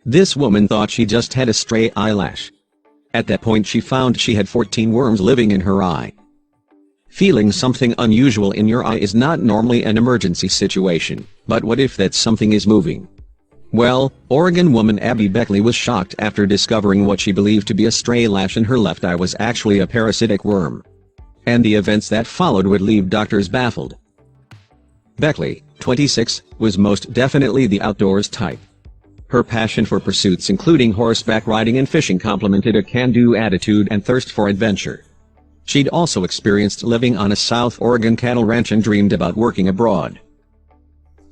This woman thought she just had a stray eyelash. At that point she found she had 14 worms living in her eye. Feeling something unusual in your eye is not normally an emergency situation, but what if that something is moving? Well, Oregon woman Abby Beckley was shocked after discovering what she believed to be a stray lash in her left eye was actually a parasitic worm. And the events that followed would leave doctors baffled. Beckley, 26, was most definitely the outdoors type. Her passion for pursuits including horseback riding and fishing complemented a can-do attitude and thirst for adventure. She'd also experienced living on a South Oregon cattle ranch and dreamed about working abroad.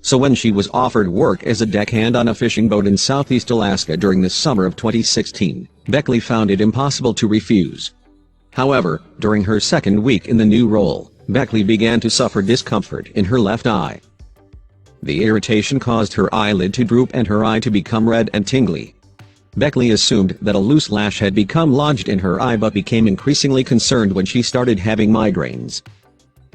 So when she was offered work as a deckhand on a fishing boat in southeast Alaska during the summer of 2016, Beckley found it impossible to refuse. However, during her second week in the new role, Beckley began to suffer discomfort in her left eye. The irritation caused her eyelid to droop and her eye to become red and tingly. Beckley assumed that a loose lash had become lodged in her eye but became increasingly concerned when she started having migraines.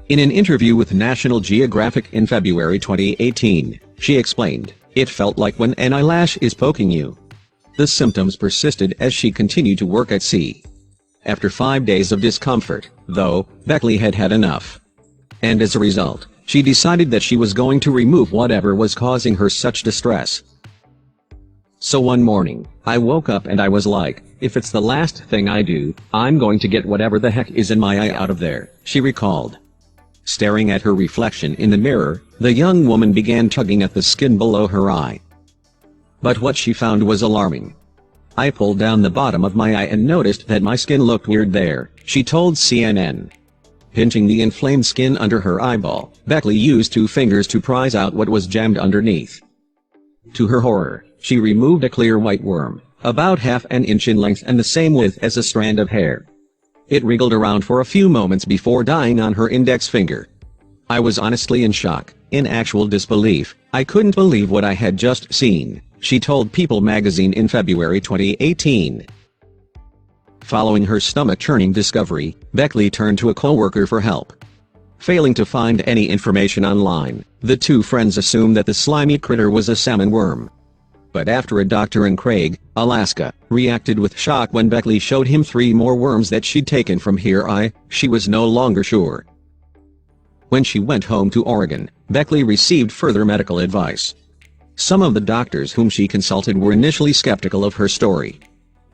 In an interview with National Geographic in February 2018, she explained, "It felt like when an eyelash is poking you." The symptoms persisted as she continued to work at sea. After 5 days of discomfort, though, Beckley had had enough. And as a result, she decided that she was going to remove whatever was causing her such distress. "So one morning, I woke up and I was like, if it's the last thing I do, I'm going to get whatever the heck is in my eye out of there," she recalled. Staring at her reflection in the mirror, the young woman began tugging at the skin below her eye. But what she found was alarming. "I pulled down the bottom of my eye and noticed that my skin looked weird there," she told CNN. Pinching the inflamed skin under her eyeball, Beckley used 2 fingers to prise out what was jammed underneath. To her horror, she removed a clear white worm, about half an inch in length and the same width as a strand of hair. It wriggled around for a few moments before dying on her index finger. "I was honestly in shock, in actual disbelief. I couldn't believe what I had just seen," she told People magazine in February 2018. Following her stomach-churning discovery, Beckley turned to a coworker for help. Failing to find any information online, the 2 friends assumed that the slimy critter was a salmon worm. But after a doctor in Craig, Alaska, reacted with shock when Beckley showed him 3 more worms that she'd taken from her eye, she was no longer sure. When she went home to Oregon, Beckley received further medical advice. Some of the doctors whom she consulted were initially skeptical of her story.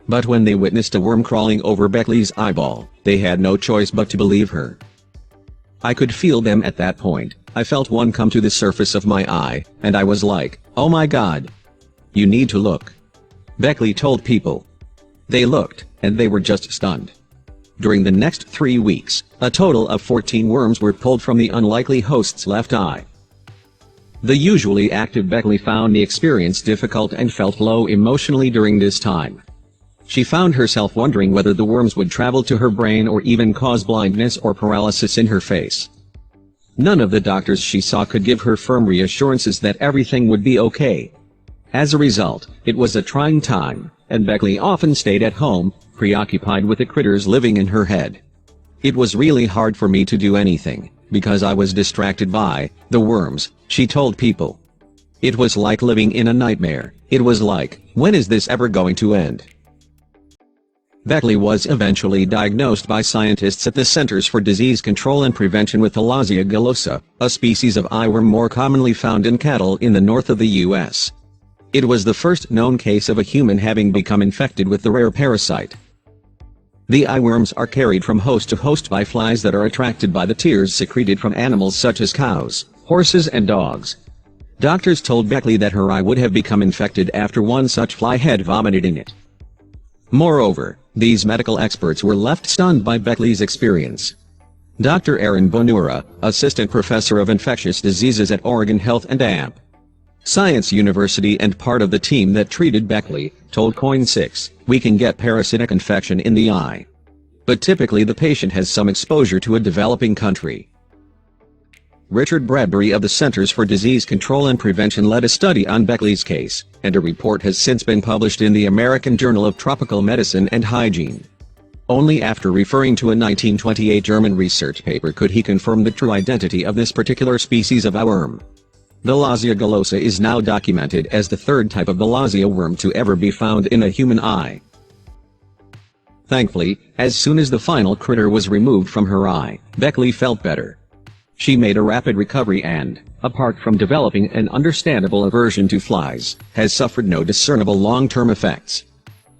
But when they witnessed a worm crawling over Beckley's eyeball, they had no choice but to believe her. "I could feel them at that point. I felt one come to the surface of my eye, and I was like, oh my God. You need to look," Beckley told People. They looked, and they were just stunned. During the next 3 weeks, a total of 14 worms were pulled from the unlikely host's left eye. The usually active Beckley found the experience difficult and felt low emotionally during this time. She found herself wondering whether the worms would travel to her brain or even cause blindness or paralysis in her face. None of the doctors she saw could give her firm reassurances that everything would be okay. As a result, it was a trying time, and Beckley often stayed at home, preoccupied with the critters living in her head. "It was really hard for me to do anything, because I was distracted by the worms," she told People. "It was like living in a nightmare. It was like, when is this ever going to end?" Beckley was eventually diagnosed by scientists at the Centers for Disease Control and Prevention with Eyelash gillosa, a species of eyeworm more commonly found in cattle in the north of the U.S. It was the first known case of a human having become infected with the rare parasite. The eyeworms are carried from host to host by flies that are attracted by the tears secreted from animals such as cows, horses and dogs. Doctors told Beckley that her eye would have become infected after one such fly had vomited in it. Moreover, these medical experts were left stunned by Beckley's experience. Dr. Aaron Bonura, assistant professor of infectious diseases at Oregon Health and Amp Science University and part of the team that treated Beckley, told Coin6, "We can get parasitic infection in the eye. But typically the patient has some exposure to a developing country." Richard Bradbury of the Centers for Disease Control and Prevention led a study on Beckley's case, and a report has since been published in the American Journal of Tropical Medicine and Hygiene. Only after referring to a 1928 German research paper could he confirm the true identity of this particular species of eyeworm. Bilharzia gullosa is now documented as the third type of Bilharzia worm to ever be found in a human eye. Thankfully, as soon as the final critter was removed from her eye, Beckley felt better. She made a rapid recovery and, apart from developing an understandable aversion to flies, has suffered no discernible long-term effects.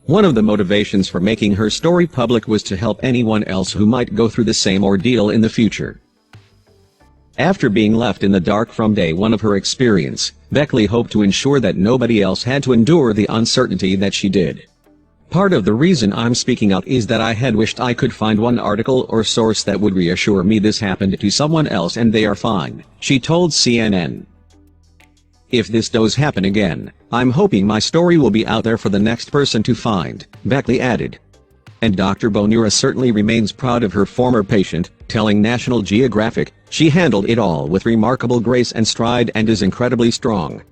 One of the motivations for making her story public was to help anyone else who might go through the same ordeal in the future. After being left in the dark from day one of her experience, Beckley hoped to ensure that nobody else had to endure the uncertainty that she did. Part of the reason I'm speaking out is that I had wished I could find one article or source that would reassure me this happened to someone else and they are fine, she told CNN. If this does happen again, I'm hoping my story will be out there for the next person to find, Beckley added. And Dr. Bonura certainly remains proud of her former patient, telling National Geographic, "She handled it all with remarkable grace and stride and is incredibly strong."